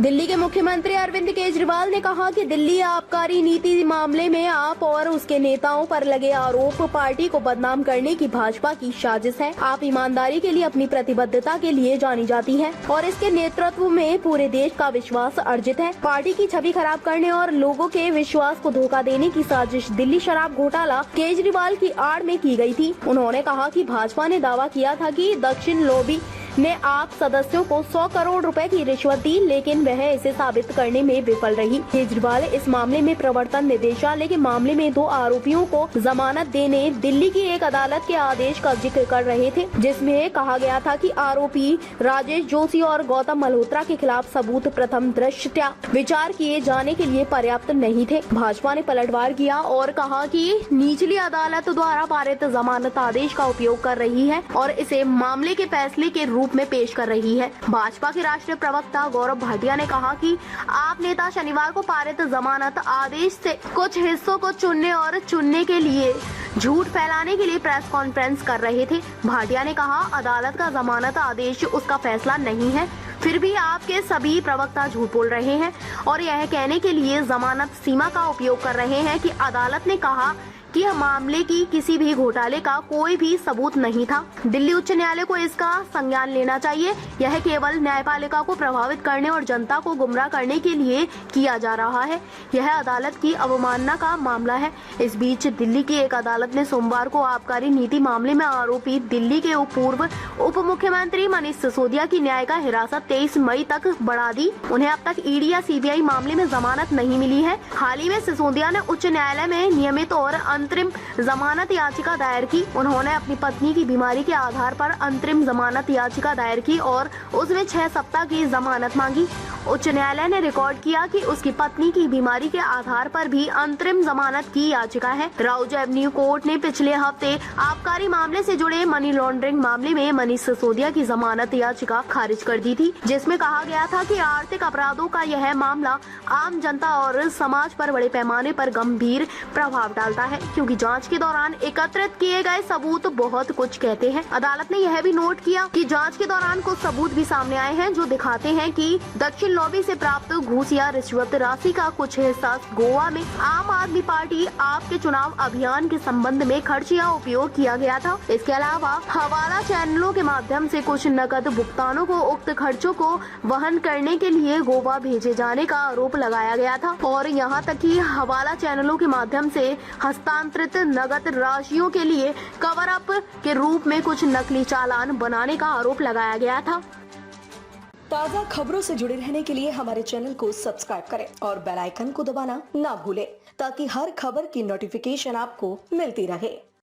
दिल्ली के मुख्यमंत्री अरविंद केजरीवाल ने कहा कि दिल्ली आबकारी नीति मामले में आप और उसके नेताओं पर लगे आरोप पार्टी को बदनाम करने की भाजपा की साजिश है। आप ईमानदारी के लिए अपनी प्रतिबद्धता के लिए जानी जाती है और इसके नेतृत्व में पूरे देश का विश्वास अर्जित है। पार्टी की छवि खराब करने और लोगों के विश्वास को धोखा देने की साजिश दिल्ली शराब घोटाला केजरीवाल की आड़ में की गई थी। उन्होंने कहा कि भाजपा ने दावा किया था कि दक्षिण लॉबी ने आप सदस्यों को 100 करोड़ रुपए की रिश्वत दी, लेकिन वह इसे साबित करने में विफल रही। केजरीवाल इस मामले में प्रवर्तन निदेशालय के मामले में 2 आरोपियों को जमानत देने दिल्ली की एक अदालत के आदेश का जिक्र कर रहे थे, जिसमें कहा गया था कि आरोपी राजेश जोशी और गौतम मल्होत्रा के खिलाफ सबूत प्रथम दृष्टया विचार किए जाने के लिए पर्याप्त नहीं थे। भाजपा ने पलटवार किया और कहा कि निचली अदालत द्वारा पारित जमानत आदेश का उपयोग कर रही है और इसे मामले के फैसले के रूप में पेश कर रही है। भाजपा के राष्ट्रीय प्रवक्ता गौरव भाटिया ने कहा कि आप नेता शनिवार को पारित जमानत आदेश से कुछ हिस्सों को चुनने और चुनने के लिए झूठ फैलाने के लिए प्रेस कॉन्फ्रेंस कर रहे थे। भाटिया ने कहा, अदालत का जमानत आदेश उसका फैसला नहीं है, फिर भी आपके सभी प्रवक्ता झूठ बोल रहे हैं और यह कहने के लिए जमानत सीमा का उपयोग कर रहे हैं कि अदालत ने कहा कि मामले की किसी भी घोटाले का कोई भी सबूत नहीं था। दिल्ली उच्च न्यायालय को इसका संज्ञान लेना चाहिए। यह केवल न्यायपालिका को प्रभावित करने और जनता को गुमराह करने के लिए किया जा रहा है। यह अदालत की अवमानना का मामला है। इस बीच दिल्ली की एक अदालत ने सोमवार को आबकारी नीति मामले में आरोपी दिल्ली के पूर्व उप मुख्यमंत्री मनीष सिसोदिया की न्यायिक हिरासत 23 मई तक बढ़ा दी। उन्हें अब तक ईडी या सीबीआई मामले में जमानत नहीं मिली है। हाल ही में सिसोदिया ने उच्च न्यायालय में नियमित और अंतरिम जमानत याचिका दायर की। उन्होंने अपनी पत्नी की बीमारी के आधार पर अंतरिम जमानत याचिका दायर की और उसमें 6 सप्ताह की जमानत मांगी। उच्च न्यायालय ने रिकॉर्ड किया कि उसकी पत्नी की बीमारी के आधार पर भी अंतरिम जमानत की याचिका है। राउज एवेन्यू कोर्ट ने पिछले हफ्ते आबकारी मामले से जुड़े मनी लॉन्ड्रिंग मामले में मनीष सिसोदिया की जमानत याचिका खारिज कर दी थी, जिसमें कहा गया था कि आर्थिक अपराधों का यह मामला आम जनता और समाज पर बड़े पैमाने पर गंभीर प्रभाव डालता है, क्योंकि जांच के दौरान एकत्रित किए गए सबूत बहुत कुछ कहते हैं। अदालत ने यह भी नोट किया कि जांच के दौरान कुछ सबूत भी सामने आए हैं जो दिखाते हैं कि दक्षिण लॉबी से प्राप्त घूस या रिश्वत राशि का कुछ हिस्सा गोवा में आम आदमी पार्टी आपके चुनाव अभियान के संबंध में खर्च या उपयोग किया गया था। इसके अलावा हवाला चैनलों के माध्यम से कुछ नकद भुगतानों को उक्त खर्चों को वहन करने के लिए गोवा भेजे जाने का आरोप लगाया गया था और यहाँ तक कि हवाला चैनलों के माध्यम से हस्तांतरित नगद राशियों के लिए कवर अप के रूप में कुछ नकली चालान बनाने का आरोप लगाया गया था। ताज़ा खबरों से जुड़े रहने के लिए हमारे चैनल को सब्सक्राइब करें और बेल आइकन को दबाना ना भूलें ताकि हर खबर की नोटिफिकेशन आपको मिलती रहे।